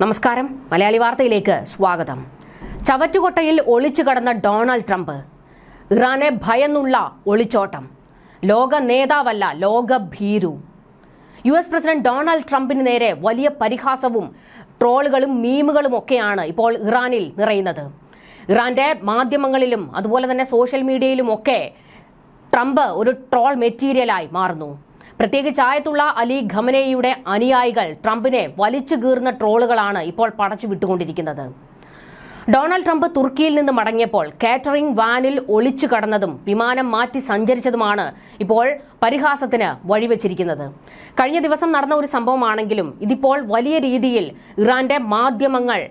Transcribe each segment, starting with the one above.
നമസ്കാരം, മലയാളി വാർത്തയിലേക്ക് സ്വാഗതം. ചവറ്റുകൊട്ടയിൽ ഒളിച്ചു കടന്ന ഡൊണാൾഡ് ട്രംപ്. ഇറാനെ ഭയന്നുള്ള ഒളിച്ചോട്ടം. ലോക നേതാവല്ല, ലോക ഭീരു. US പ്രസിഡന്റ് ഡൊണാൾഡ് ട്രംപിന് നേരെ വലിയ പരിഹാസവും ട്രോളുകളും മീമുകളും ഒക്കെയാണ് ഇപ്പോൾ ഇറാനിൽ നിറയുന്നത്. ഇറാന്റെ മാധ്യമങ്ങളിലും അതുപോലെ തന്നെ സോഷ്യൽ മീഡിയയിലും ഒക്കെ ട്രംപ് ഒരു ട്രോൾ മെറ്റീരിയലായി മാറുന്നു. പ്രത്യേകിച്ച് ആയത്തുള്ള അലി ഖമനേയിയുടെ അനുയായികൾ ട്രംപിനെ വലിച്ചു കീറുന്ന ട്രോളുകളാണ് ഇപ്പോൾ പടച്ചു വിട്ടുകൊണ്ടിരിക്കുന്നത്. ഡൊണാൾഡ് ട്രംപ് തുർക്കിയിൽ നിന്ന് മടങ്ങിയപ്പോൾ കാറ്ററിംഗ് വാനിൽ ഒളിച്ചു കടന്നതും വിമാനം മാറ്റി സഞ്ചരിച്ചതുമാണ് ഇപ്പോൾ പരിഹാസത്തിന് വഴിവെച്ചിരിക്കുന്നത്. കഴിഞ്ഞ ദിവസം നടന്ന ഒരു സംഭവമാണെങ്കിലും ഇതിപ്പോൾ വലിയ രീതിയിൽ ഇറാന്റെ മാധ്യമങ്ങൾ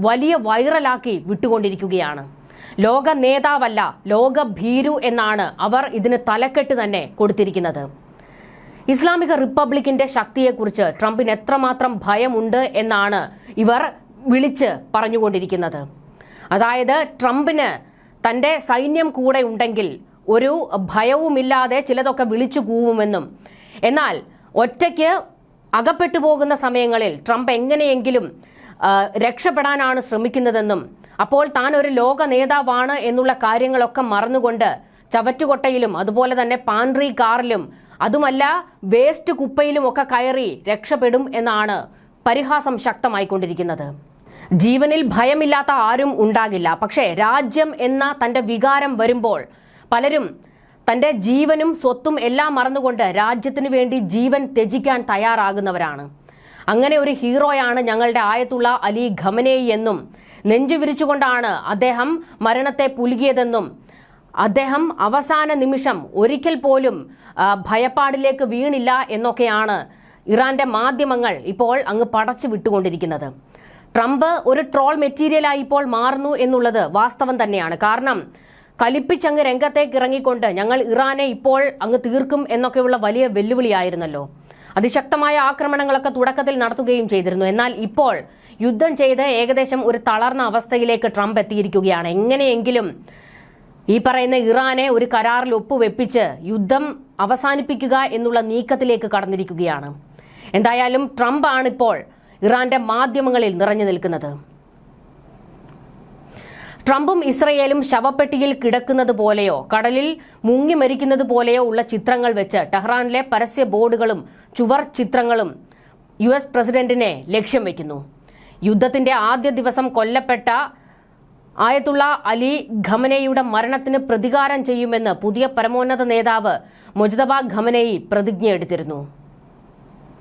വലിയ വൈറലാക്കി വിട്ടുകൊണ്ടിരിക്കുകയാണ്. ലോക നേതാവല്ല, ലോക ഭീരു എന്നാണ് അവർ ഇതിന് തലക്കെട്ട് തന്നെ കൊടുത്തിരിക്കുന്നത്. ഇസ്ലാമിക റിപ്പബ്ലിക്കിന്റെ ശക്തിയെക്കുറിച്ച് ട്രംപിന് എത്രമാത്രം ഭയമുണ്ട് എന്നാണ് ഇവർ വിളിച്ച് പറഞ്ഞുകൊണ്ടിരിക്കുന്നത്. അതായത് ട്രംപിന് തന്റെ സൈന്യം കൂടെ ഉണ്ടെങ്കിൽ ഒരു ഭയവുമില്ലാതെ ചിലതൊക്കെ വിളിച്ചു കൂവുമെന്നും, എന്നാൽ ഒറ്റയ്ക്ക് അകപ്പെട്ടു പോകുന്ന സമയങ്ങളിൽ ട്രംപ് എങ്ങനെയെങ്കിലും രക്ഷപ്പെടാനാണ് ശ്രമിക്കുന്നതെന്നും, അപ്പോൾ താൻ ഒരു ലോക നേതാവാണ് എന്നുള്ള കാര്യങ്ങളൊക്കെ മറന്നുകൊണ്ട് ചവറ്റുകൊട്ടയിലും അതുപോലെ തന്നെ പാൻട്രി കാറിലും അതുമല്ല വേസ്റ്റ് കുപ്പയിലും ഒക്കെ കയറി രക്ഷപ്പെടും എന്നാണ് പരിഹാസം ശക്തമായിക്കൊണ്ടിരിക്കുന്നത്. ജീവനിൽ ഭയമില്ലാത്ത ആരും ഉണ്ടാകില്ല. പക്ഷേ രാജ്യം എന്ന തന്റെ വികാരം വരുമ്പോൾ പലരും തന്റെ ജീവനും സ്വത്തും എല്ലാം മറന്നുകൊണ്ട് രാജ്യത്തിനു വേണ്ടി ജീവൻ ത്യജിക്കാൻ തയ്യാറാകുന്നവരാണ്. അങ്ങനെ ഒരു ഹീറോയാണ് ഞങ്ങളുടെ ആയത്തുള്ള അലി ഖമനേയി എന്നും, നെഞ്ചു വിരിച്ചുകൊണ്ടാണ് അദ്ദേഹം മരണത്തെ പുലുകിയതെന്നും, അദ്ദേഹം അവസാന നിമിഷം ഒരിക്കൽ പോലും ഭയപ്പാടിലേക്ക് വീണില്ല എന്നൊക്കെയാണ് ഇറാന്റെ മാധ്യമങ്ങൾ ഇപ്പോൾ അങ്ങ് പടച്ചു വിട്ടുകൊണ്ടിരിക്കുന്നത്. ട്രംപ് ഒരു ട്രോൾ മെറ്റീരിയലായി ഇപ്പോൾ മാറുന്നു എന്നുള്ളത് വാസ്തവം തന്നെയാണ്. കാരണം കലിപ്പിച്ചങ്ങ് രംഗത്തേക്ക് ഇറങ്ങിക്കൊണ്ട് ഞങ്ങൾ ഇറാനെ ഇപ്പോൾ അങ്ങ് തീർക്കും എന്നൊക്കെയുള്ള വലിയ വെല്ലുവിളിയായിരുന്നല്ലോ. അതിശക്തമായ ആക്രമണങ്ങളൊക്കെ തുടക്കത്തിൽ നടത്തുകയും ചെയ്തിരുന്നു. എന്നാൽ ഇപ്പോൾ യുദ്ധം ചെയ്ത് ഏകദേശം ഒരു തളർന്ന അവസ്ഥയിലേക്ക് ട്രംപ് എത്തിയിരിക്കുകയാണ്. എങ്ങനെയെങ്കിലും ഈ പറയുന്ന ഇറാനെ ഒരു കരാറിൽ ഒപ്പുവെപ്പിച്ച് യുദ്ധം അവസാനിപ്പിക്കുക എന്നുള്ള നീക്കത്തിലേക്ക് കടന്നിരിക്കുകയാണ്. എന്തായാലും ട്രംപ് ആണിപ്പോൾ ഇറാന്റെ മാധ്യമങ്ങളിൽ നിറഞ്ഞു നിൽക്കുന്നത്. ട്രംപും ഇസ്രയേലും ശവപ്പെട്ടിയിൽ കിടക്കുന്നത് പോലെയോ കടലിൽ മുങ്ങി മരിക്കുന്നത് പോലെയോ ഉള്ള ചിത്രങ്ങൾ വെച്ച് ടെഹ്റാനിലെ പരസ്യ ബോർഡുകളും ചുവർ ചിത്രങ്ങളും US പ്രസിഡന്റിനെ ലക്ഷ്യം വയ്ക്കുന്നു. യുദ്ധത്തിന്റെ ആദ്യ ദിവസം കൊല്ലപ്പെട്ട ആയത്തുള്ള അലി ഖമനേയിയുടെ മരണത്തിന് പ്രതികാരം ചെയ്യുമെന്ന് പുതിയ പരമോന്നത നേതാവ് മൊജ്തബ ഖമനേയി പ്രതിജ്ഞ എടുത്തിരുന്നു.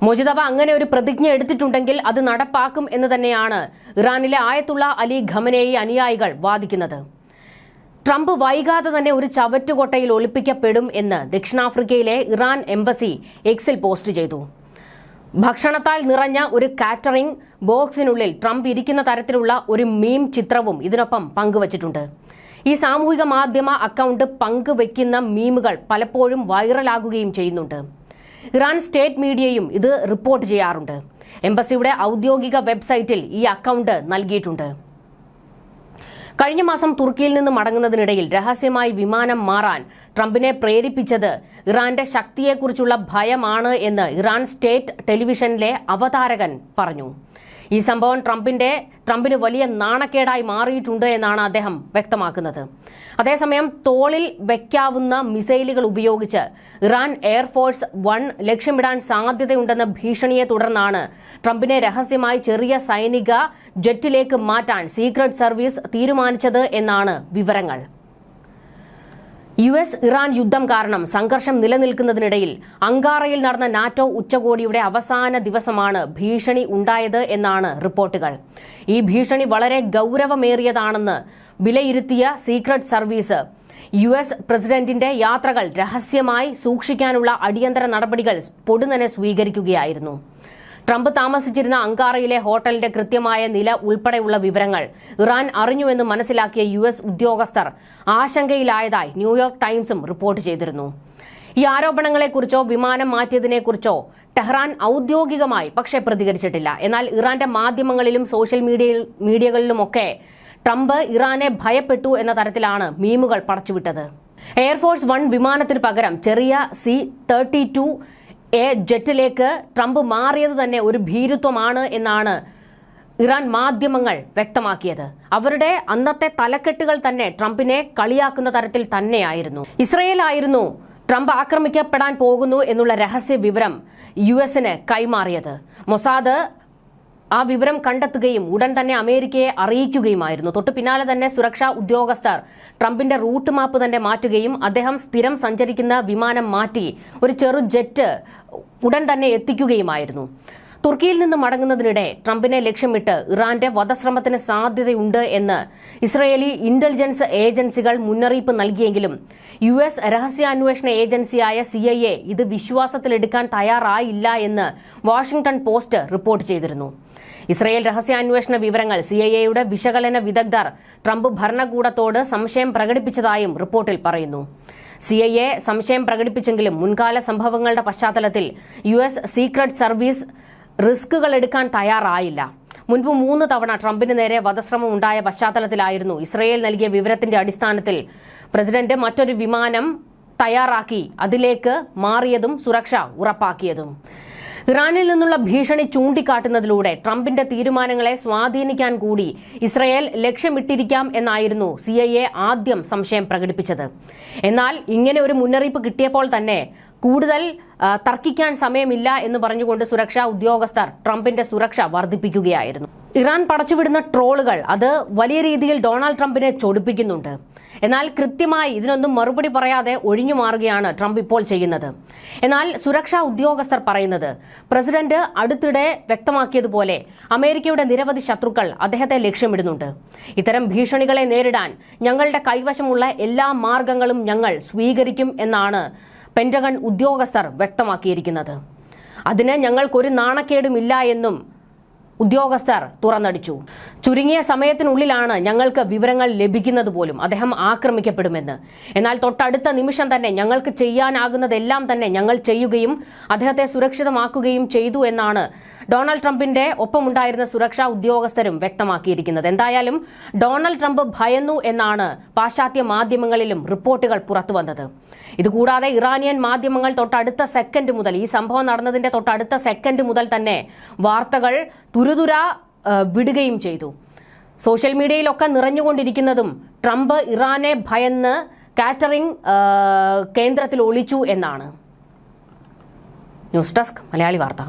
മൊജ്തബ അങ്ങനെ ഒരു പ്രതിജ്ഞ എടുത്തിട്ടുണ്ടെങ്കിൽ അത് നടപ്പാക്കും എന്ന് തന്നെയാണ് ഇറാനിലെ ആയത്തുള്ള അലി ഖമനേയി അനുയായികൾ വാദിക്കുന്നത്. ട്രംപ് വൈകാതെ തന്നെ ഒരു ചവറ്റുകൊട്ടയിൽ ഒളിപ്പിക്കപ്പെടും എന്ന് ദക്ഷിണാഫ്രിക്കയിലെ ഇറാൻ എംബസി എക്സിൽ പോസ്റ്റ് ചെയ്തു. ഭക്ഷണത്താൽ നിറഞ്ഞ ഒരു കാറ്ററിംഗ് ബോക്സിനുള്ളിൽ ട്രംപ് ഇരിക്കുന്ന തരത്തിലുള്ള ഒരു മീം ചിത്രവും ഇതിനൊപ്പം പങ്കുവച്ചിട്ടുണ്ട്. ഈ സാമൂഹിക മാധ്യമ അക്കൗണ്ട് പങ്കുവെക്കുന്ന മീമുകൾ പലപ്പോഴും വൈറലാകുകയും ചെയ്യുന്നുണ്ട്. ഇറാൻ സ്റ്റേറ്റ് മീഡിയയും ഇത് റിപ്പോർട്ട് ചെയ്യാറുണ്ട്. എംബസിയുടെ ഔദ്യോഗിക വെബ്സൈറ്റിൽ ഈ അക്കൗണ്ട് നൽകിയിട്ടുണ്ട്. കഴിഞ്ഞ മാസം തുർക്കിയിൽ നിന്ന് മടങ്ങുന്നതിനിടയിൽ രഹസ്യമായി വിമാനം മാറാൻ ട്രംപിനെ പ്രേരിപ്പിച്ചത് ഇറാന്റെ ശക്തിയെക്കുറിച്ചുള്ള ഭയമാണ് എന്ന് ഇറാൻ സ്റ്റേറ്റ് ടെലിവിഷനിലെ അവതാരകൻ പറഞ്ഞു. ഈ സംഭവം ട്രംപിന് വലിയ നാണക്കേടായി മാറിയിട്ടുണ്ട് എന്നാണ് അദ്ദേഹം വ്യക്തമാക്കുന്നത്. അതേസമയം തോളിൽ വെക്കാവുന്ന മിസൈലുകൾ ഉപയോഗിച്ച് ഇറാൻ എയർഫോഴ്സ് 1 ലക്ഷ്യമിടാൻ സാധ്യതയുണ്ടെന്ന ഭീഷണിയെ തുടർന്നാണ് ട്രംപിനെ രഹസ്യമായി ചെറിയ സൈനിക ജെറ്റിലേക്ക് മാറ്റാൻ സീക്രട്ട് സർവീസ് തീരുമാനിച്ചത് എന്നാണ് വിവരങ്ങൾ. US ഇറാൻ യുദ്ധം കാരണം സംഘർഷം നിലനിൽക്കുന്നതിനിടയിൽ അങ്കാറയിൽ നടന്ന നാറ്റോ ഉച്ചകോടിയുടെ അവസാന ദിവസമാണ് ഭീഷണി ഉണ്ടായത് എന്നാണ് റിപ്പോർട്ടുകൾ. ഈ ഭീഷണി വളരെ ഗൗരവമേറിയതാണെന്ന് വിലയിരുത്തിയ സീക്രട്ട് സർവീസ് US പ്രസിഡന്റിന്റെ യാത്രകൾ രഹസ്യമായി സൂക്ഷിക്കാനുള്ള അടിയന്തര നടപടികൾ പൊടുന്നനെ സ്വീകരിക്കുകയായിരുന്നു. ട്രംപ് താമസിച്ചിരുന്ന അങ്കാറയിലെ ഹോട്ടലിന്റെ കൃത്യമായ നില ഉൾപ്പെടെയുള്ള വിവരങ്ങൾ ഇറാൻ അറിഞ്ഞുവെന്ന് മനസ്സിലാക്കിയ US ഉദ്യോഗസ്ഥർ ആശങ്കയിലായതായി ന്യൂയോർക്ക് ടൈംസും റിപ്പോർട്ട് ചെയ്തിരുന്നു. ഈ ആരോപണങ്ങളെക്കുറിച്ചോ വിമാനം മാറ്റിയതിനെക്കുറിച്ചോ ടെഹ്റാൻ ഔദ്യോഗികമായി പക്ഷേ പ്രതികരിച്ചിട്ടില്ല. എന്നാൽ ഇറാന്റെ മാധ്യമങ്ങളിലും സോഷ്യൽ മീഡിയകളിലുമൊക്കെ ട്രംപ് ഇറാനെ ഭയപ്പെട്ടു എന്ന തരത്തിലാണ് മീമുകൾ പടച്ചുവിട്ടത്. എയർഫോഴ്സ് 1 വിമാനത്തിന് പകരം ചെറിയ C-32A ജെറ്റിലേക്ക് ട്രംപ് മാറിയത് തന്നെ ഒരു ഭീരുത്വമാണ് എന്നാണ് ഇറാൻ മാധ്യമങ്ങൾ വ്യക്തമാക്കിയത്. അവരുടെ അന്നത്തെ തലക്കെട്ടുകൾ തന്നെ ട്രംപിനെ കളിയാക്കുന്ന തരത്തിൽ തന്നെയായിരുന്നു. ഇസ്രയേൽ ആയിരുന്നു ട്രംപ് ആക്രമിക്കപ്പെടാൻ പോകുന്നു എന്നുള്ള രഹസ്യ വിവരം യുഎസിന് കൈമാറിയത്. മൊസാദ് ആ വിവരം കണ്ടെത്തുകയും ഉടൻ തന്നെ അമേരിക്കയെ അറിയിക്കുകയുമായിരുന്നു. തൊട്ടു പിന്നാലെ തന്നെ സുരക്ഷാ ഉദ്യോഗസ്ഥർ ട്രംപിന്റെ റൂട്ട് മാപ്പ് തന്നെ മാറ്റുകയും അദ്ദേഹം സ്ഥിരം സഞ്ചരിക്കുന്ന വിമാനം മാറ്റി ഒരു ചെറു ജെറ്റ് ഉടൻ തന്നെ എത്തിക്കുകയുമായിരുന്നു. തുർക്കിയിൽ നിന്ന് മടങ്ങുന്നതിനിടെ ട്രംപിനെ ലക്ഷ്യമിട്ട് ഇറാന്റെ വധശ്രമത്തിന് സാധ്യതയുണ്ട് എന്ന് ഇസ്രയേലി ഇന്റലിജൻസ് ഏജൻസികൾ മുന്നറിയിപ്പ് നൽകിയെങ്കിലും US രഹസ്യാന്വേഷണ ഏജൻസിയായ CIA ഇത് വിശ്വാസത്തിലെടുക്കാൻ തയ്യാറായില്ല എന്ന് വാഷിംഗ്ടൺ പോസ്റ്റ് റിപ്പോർട്ട് ചെയ്തിരുന്നു. ഇസ്രയേൽ രഹസ്യാന്വേഷണ വിവരങ്ങൾ CIAയുടെ വിശകലന വിദഗ്ധർ ട്രംപ് ഭരണകൂടത്തോട് സംശയം പ്രകടിപ്പിച്ചതായും റിപ്പോർട്ടിൽ പറയുന്നു. CIA സംശയം പ്രകടിപ്പിച്ചെങ്കിലും മുൻകാല സംഭവങ്ങളുടെ പശ്ചാത്തലത്തിൽ US സീക്രട്ട് സർവീസ് റിസ്കുകൾ എടുക്കാൻ തയ്യാറായില്ല. മുൻപ് 3 തവണ ട്രംപിന് നേരെ വധശ്രമം ഉണ്ടായ പശ്ചാത്തലത്തിലായിരുന്നു ഇസ്രയേൽ നൽകിയ വിവരത്തിന്റെ അടിസ്ഥാനത്തിൽ പ്രസിഡന്റ് മറ്റൊരു വിമാനം തയ്യാറാക്കി അതിലേക്ക് മാറിയതും സുരക്ഷ ഉറപ്പാക്കിയതും. ഇറാനിൽ നിന്നുള്ള ഭീഷണി ചൂണ്ടിക്കാട്ടുന്നതിലൂടെ ട്രംപിന്റെ തീരുമാനങ്ങളെ സ്വാധീനിക്കാൻ കൂടി ഇസ്രയേൽ ലക്ഷ്യമിട്ടിരിക്കാം എന്നായിരുന്നു CIA ആദ്യം സംശയം പ്രകടിപ്പിച്ചത്. എന്നാൽ ഇങ്ങനെ ഒരു മുന്നറിയിപ്പ് കിട്ടിയപ്പോൾ തന്നെ കൂടുതൽ തർക്കിക്കാൻ സമയമില്ല എന്ന് പറഞ്ഞുകൊണ്ട് സുരക്ഷാ ഉദ്യോഗസ്ഥർ ട്രംപിന്റെ സുരക്ഷ വർദ്ധിപ്പിക്കുകയായിരുന്നു. ഇറാൻ പടച്ചുവിടുന്ന ട്രോളുകൾ അത് വലിയ രീതിയിൽ ഡൊണാൾഡ് ട്രംപിനെ ചൊടിപ്പിക്കുന്നുണ്ട്. എന്നാൽ കൃത്യമായി ഇതിനൊന്നും മറുപടി പറയാതെ ഒഴിഞ്ഞു മാറുകയാണ് ട്രംപ് ഇപ്പോൾ ചെയ്യുന്നത്. എന്നാൽ സുരക്ഷാ ഉദ്യോഗസ്ഥർ പറയുന്നത് പ്രസിഡന്റ് അടുത്തിടെ വ്യക്തമാക്കിയതുപോലെ അമേരിക്കയുടെ നിരവധി ശത്രുക്കൾ അദ്ദേഹത്തെ ലക്ഷ്യമിടുന്നുണ്ട്. ഇത്തരം ഭീഷണികളെ നേരിടാൻ ഞങ്ങളുടെ കൈവശമുള്ള എല്ലാ മാർഗങ്ങളും ഞങ്ങൾ സ്വീകരിക്കും എന്നാണ് പെന്റഗൺ ഉദ്യോഗസ്ഥർ വ്യക്തമാക്കിയിരിക്കുന്നത്. അതിന് ഞങ്ങൾക്കൊരു നാണക്കേടുമില്ല എന്നും ഉദ്യോഗസ്ഥർ തുറന്നടിച്ചു. ചുരുങ്ങിയ സമയത്തിനുള്ളിലാണ് ഞങ്ങൾക്ക് വിവരങ്ങൾ ലഭിക്കുന്നത് പോലും അദ്ദേഹം ആക്രമിക്കപ്പെടുമെന്ന്. എന്നാൽ തൊട്ടടുത്ത നിമിഷം തന്നെ ഞങ്ങൾക്ക് ചെയ്യാനാകുന്നതെല്ലാം തന്നെ ഞങ്ങൾ ചെയ്യുകയും അദ്ദേഹത്തെ സുരക്ഷിതമാക്കുകയും ചെയ്തു എന്നാണ് ഡൊണാൾഡ് ട്രംപിന്റെ ഒപ്പമുണ്ടായിരുന്ന സുരക്ഷാ ഉദ്യോഗസ്ഥരും വ്യക്തമാക്കിയിരിക്കുന്നത്. എന്തായാലും ഡൊണാൾഡ് ട്രംപ് ഭയന്നു എന്നാണ് പാശ്ചാത്യ മാധ്യമങ്ങളിലും റിപ്പോർട്ടുകൾ പുറത്തുവന്നത്. ഇതുകൂടാതെ ഇറാനിയൻ മാധ്യമങ്ങൾ തൊട്ടടുത്ത സെക്കൻഡ് മുതൽ ഈ സംഭവം നടന്നതിന്റെ തൊട്ടടുത്ത സെക്കൻഡ് മുതൽ തന്നെ വാർത്തകൾ തുരുതുര വിടുകയും ചെയ്തു. സോഷ്യൽ മീഡിയയിലൊക്കെ നിറഞ്ഞുകൊണ്ടിരിക്കുന്നതും ട്രംപ് ഇറാനെ ഭയന്ന് കാറ്ററിംഗ് കേന്ദ്രത്തിൽ ഒളിച്ചു എന്നാണ്. ന്യൂസ് ഡെസ്ക് മലയാളി വാർത്ത.